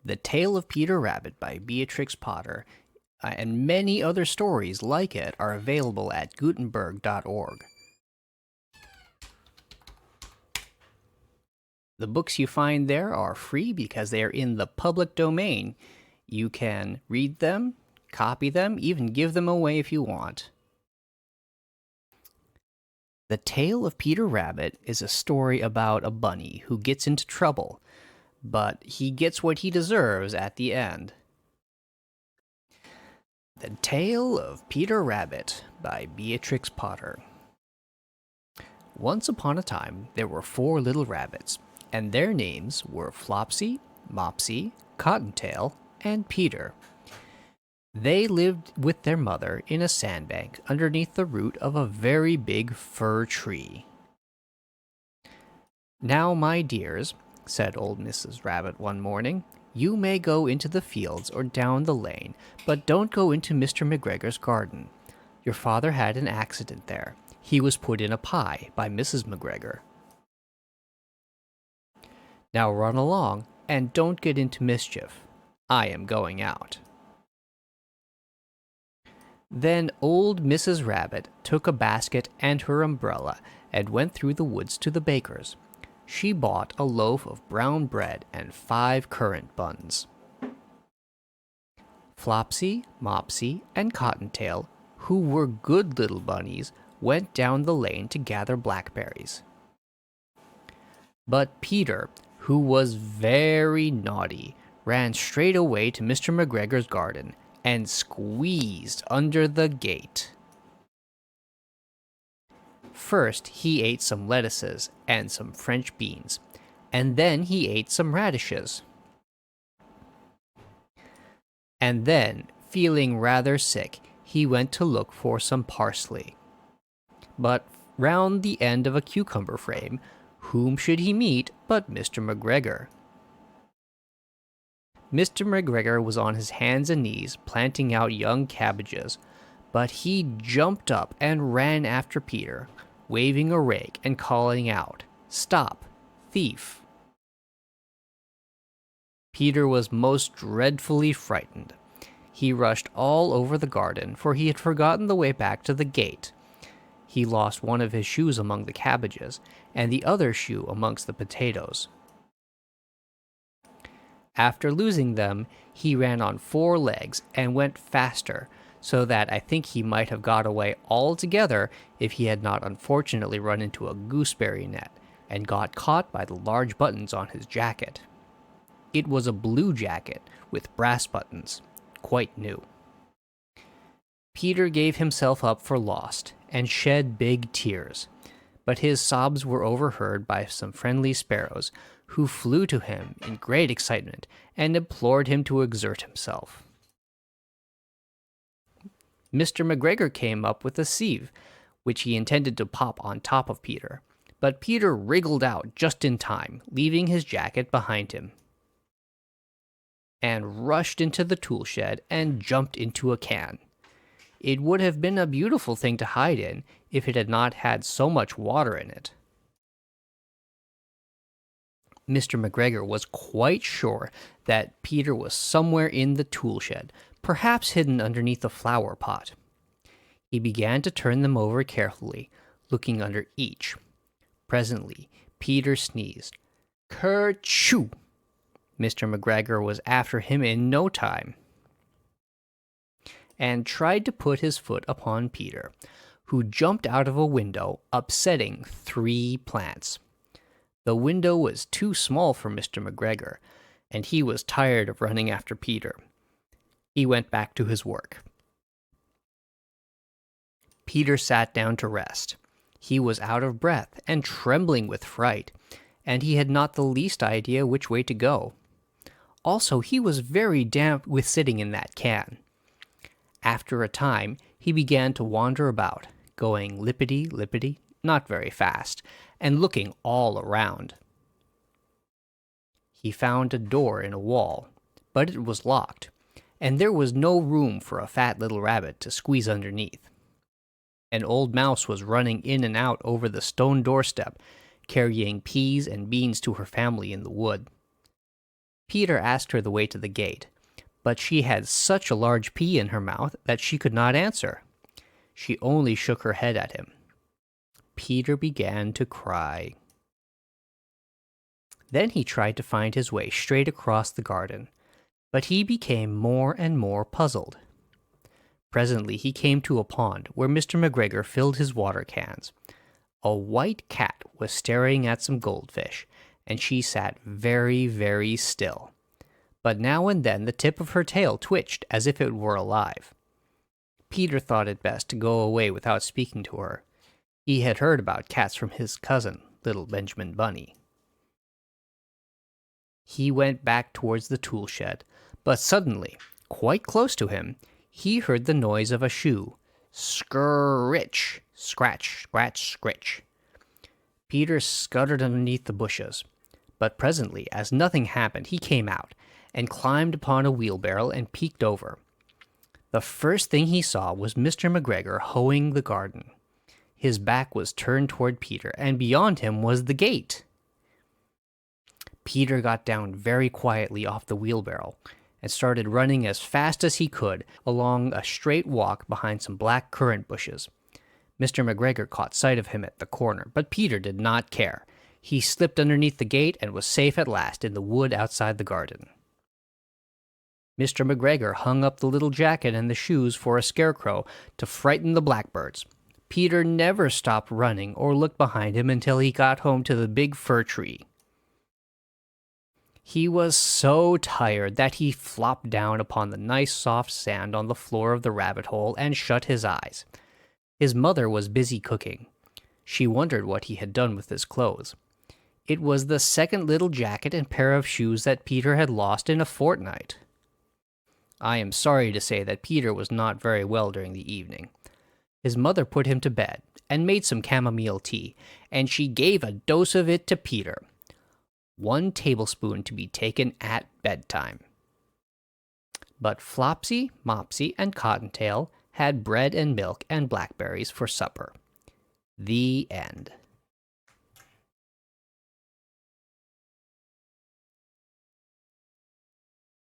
The Tale of Peter Rabbit by Beatrix Potter, and many other stories like it are available at Gutenberg.org. The books you find there are free because they are in the public domain. You can read them, copy them, even give them away if you want. The Tale of Peter Rabbit is a story about a bunny who gets into trouble, but he gets what he deserves at the end. The Tale of Peter Rabbit by Beatrix Potter. Once upon a time, there were 4 little rabbits, and their names were Flopsy, Mopsy, Cottontail, and Peter. They lived with their mother in a sandbank underneath the root of a very big fir tree. "Now, my dears," said old Mrs. Rabbit one morning, "you may go into the fields or down the lane, but don't go into Mr. McGregor's garden. Your father had an accident there. He was put in a pie by Mrs. McGregor. Now run along, and don't get into mischief. I am going out." Then old Mrs. Rabbit took a basket and her umbrella and went through the woods to the baker's. She bought a loaf of brown bread and 5 currant buns. Flopsy, Mopsy, and Cottontail, who were good little bunnies, went down the lane to gather blackberries. But Peter, who was very naughty, ran straight away to Mr. McGregor's garden and squeezed under the gate. First, he ate some lettuces and some French beans, and then he ate some radishes. And then, feeling rather sick, he went to look for some parsley. But round the end of a cucumber frame, whom should he meet but Mr. McGregor? Mr. McGregor was on his hands and knees planting out young cabbages, but he jumped up and ran after Peter, waving a rake and calling out, "Stop, thief!" Peter was most dreadfully frightened. He rushed all over the garden, for he had forgotten the way back to the gate. He lost one of his shoes among the cabbages, and the other shoe amongst the potatoes. After losing them, he ran on 4 legs and went faster, so that I think he might have got away altogether if he had not unfortunately run into a gooseberry net and got caught by the large buttons on his jacket. It was a blue jacket with brass buttons, quite new. Peter gave himself up for lost and shed big tears, but his sobs were overheard by some friendly sparrows, who flew to him in great excitement and implored him to exert himself. Mr. McGregor came up with a sieve, which he intended to pop on top of Peter, but Peter wriggled out just in time, leaving his jacket behind him, and rushed into the tool shed and jumped into a can. It would have been a beautiful thing to hide in if it had not had so much water in it. Mr. McGregor was quite sure that Peter was somewhere in the tool shed, perhaps hidden underneath a flower pot. He began to turn them over carefully, looking under each. Presently, Peter sneezed. Kerchoo! Mr. McGregor was after him in no time, and tried to put his foot upon Peter, who jumped out of a window, upsetting 3 plants. The window was too small for Mr. McGregor, and he was tired of running after Peter. He went back to his work. Peter sat down to rest. He was out of breath and trembling with fright, and he had not the least idea which way to go. Also, he was very damp with sitting in that can. After a time, he began to wander about, going lippity-lippity, not very fast, and looking all around. He found a door in a wall, but it was locked, and there was no room for a fat little rabbit to squeeze underneath. An old mouse was running in and out over the stone doorstep, carrying peas and beans to her family in the wood. Peter asked her the way to the gate, but she had such a large pea in her mouth that she could not answer. She only shook her head at him. Peter began to cry. Then he tried to find his way straight across the garden, but he became more and more puzzled. Presently he came to a pond where Mr. McGregor filled his water cans. A white cat was staring at some goldfish, and she sat very, very still. But now and then the tip of her tail twitched as if it were alive. Peter thought it best to go away without speaking to her. He had heard about cats from his cousin, little Benjamin Bunny. He went back towards the tool shed, but suddenly, quite close to him, he heard the noise of a shoe. Scritch, scratch, scratch, scritch. Peter scuttered underneath the bushes, but presently, as nothing happened, he came out and climbed upon a wheelbarrow and peeked over. The first thing he saw was Mr. McGregor hoeing the garden. His back was turned toward Peter, and beyond him was the gate. Peter got down very quietly off the wheelbarrow and started running as fast as he could along a straight walk behind some black currant bushes. Mr. McGregor caught sight of him at the corner, but Peter did not care. He slipped underneath the gate and was safe at last in the wood outside the garden. Mr. McGregor hung up the little jacket and the shoes for a scarecrow to frighten the blackbirds. Peter never stopped running or looked behind him until he got home to the big fir tree. He was so tired that he flopped down upon the nice soft sand on the floor of the rabbit hole and shut his eyes. His mother was busy cooking. She wondered what he had done with his clothes. It was the second little jacket and pair of shoes that Peter had lost in a fortnight. I am sorry to say that Peter was not very well during the evening. His mother put him to bed and made some chamomile tea, and she gave a dose of it to Peter. 1 tablespoon to be taken at bedtime. But Flopsy, Mopsy, and Cottontail had bread and milk and blackberries for supper. The end.